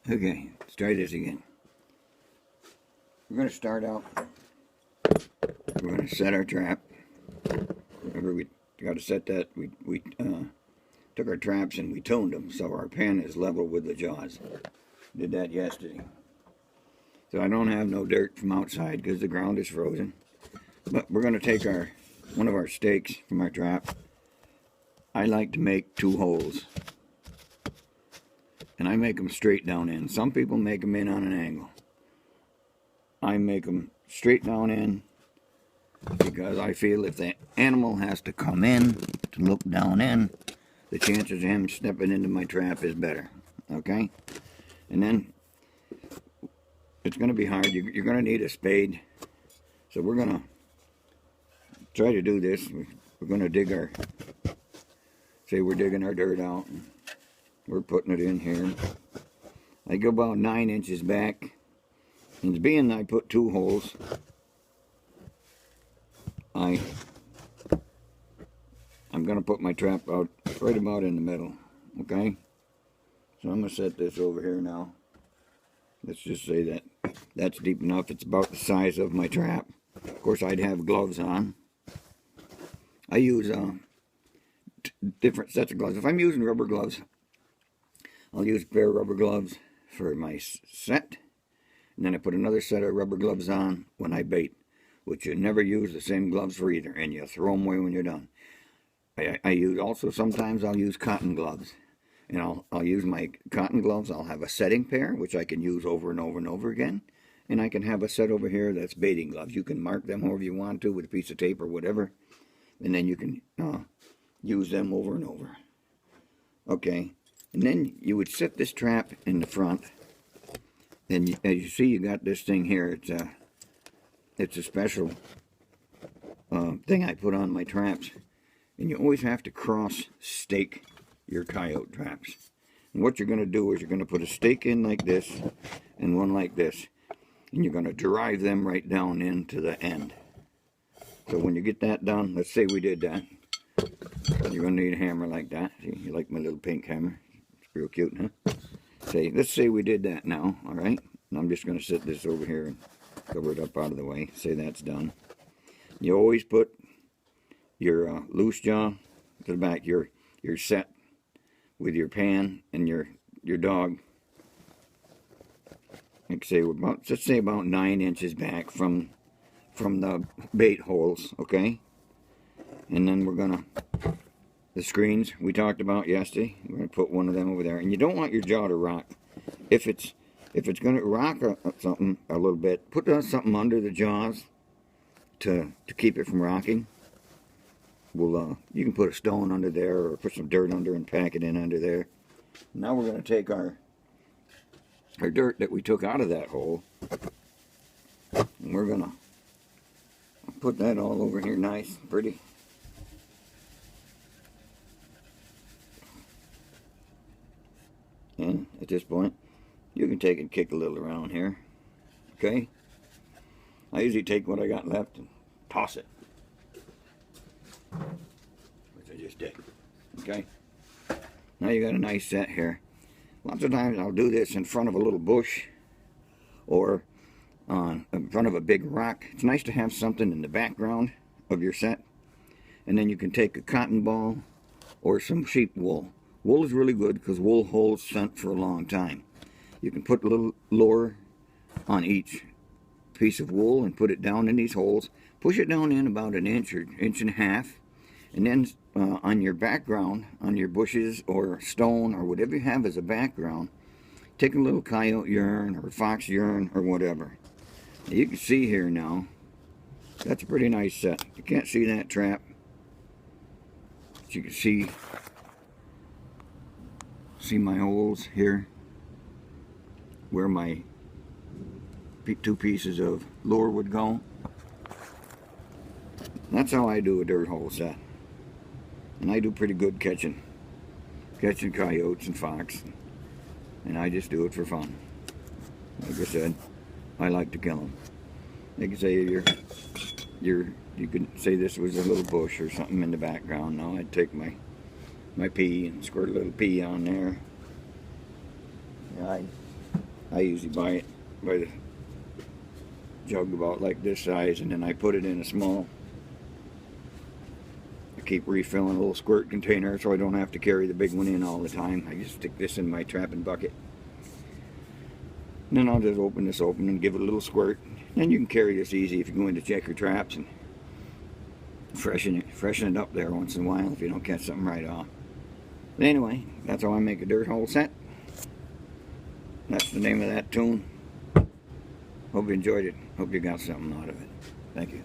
Okay, let's try this again. We're going to start out, we're going to set our trap. Remember, we got to set that. We took our traps and we toned them so our pan is level with the jaws. Did that yesterday. So I don't have no dirt from outside because the ground is frozen. But we're going to take one of our stakes from our trap. I like to make 2 holes. And I make them straight down in. Some people make them in on an angle. I make them straight down in because I feel if the animal has to come in to look down in, the chances of him stepping into my trap is better. Okay? And then it's going to be hard. You're going to need a spade. So we're going to try to do this. We're going to dig we're digging our dirt out. We're putting it in here. I go about 9 inches back. And being I put 2 holes, I'm going to put my trap out right about in the middle. Okay? So I'm going to set this over here now. Let's just say that that's deep enough. It's about the size of my trap. Of course, I'd have gloves on. I use different sets of gloves. If I'm using rubber gloves, I'll use bare rubber gloves for my set. And then I put another set of rubber gloves on when I bait, which you never use the same gloves for either, and you throw them away when you're done. Sometimes I'll use cotton gloves. And I'll use my cotton gloves. I'll have a setting pair, which I can use over and over and over again. And I can have a set over here that's baiting gloves. You can mark them however you want to with a piece of tape or whatever. And then you can use them over and over. Okay. And then you would set this trap in the front. And as you see, you got this thing here. It's a special thing I put on my traps. And you always have to cross stake your coyote traps. And what you're going to do is you're going to put a stake in like this and one like this. And you're going to drive them right down into the end. So when you get that done, let's say we did that. You're going to need a hammer like that. See, you like my little pink hammer? It's real cute, huh? Let's say we did that now, all right? And I'm just going to set this over here and cover it up out of the way. Say that's done. You always put your loose jaw to the back. Your set with your pan and your dog. Let's say about 9 inches back from the bait holes, okay? And then we're gonna the screens we talked about yesterday. We're gonna put one of them over there, and you don't want your jaw to rock. If it's gonna rock something a little bit, put something under the jaws to keep it from rocking. You can put a stone under there or put some dirt under and pack it in under there. Now we're going to take our dirt that we took out of that hole, and we're going to put that all over here nice and pretty. And at this point, you can take and kick a little around here. Okay? I usually take what I got left and toss it. Which I just did. Okay? Now you got a nice set here. Lots of times I'll do this in front of a little bush or in front of a big rock. It's nice to have something in the background of your set. And then you can take a cotton ball or some sheep wool. Wool is really good because wool holds scent for a long time. You can put a little lure on each piece of wool and put it down in these holes. Push it down in about an inch or inch and a half. And then on your background, on your bushes or stone or whatever you have as a background, take a little coyote urine or fox urine or whatever. Now you can see here now, that's a pretty nice set. You can't see that trap, but you can see my holes here where my 2 pieces of lure would go. That's how I do a dirt hole set. And I do pretty good catching coyotes and fox. And I just do it for fun. Like I said, I like to kill them. Like I say, you could say this was a little bush or something in the background. Now I'd take my pea and squirt a little pea on there. I usually buy it by the jug about like this size, and then I put it in a small. I keep refilling a little squirt container so I don't have to carry the big one in all the time. I just stick this in my trapping bucket. And then I'll just open this open and give it a little squirt. Then you can carry this easy if you go in to check your traps and freshen it up there once in a while if you don't catch something right off. But anyway, that's how I make a dirt hole set. That's the name of that tune. Hope you enjoyed it. Hope you got something out of it. Thank you.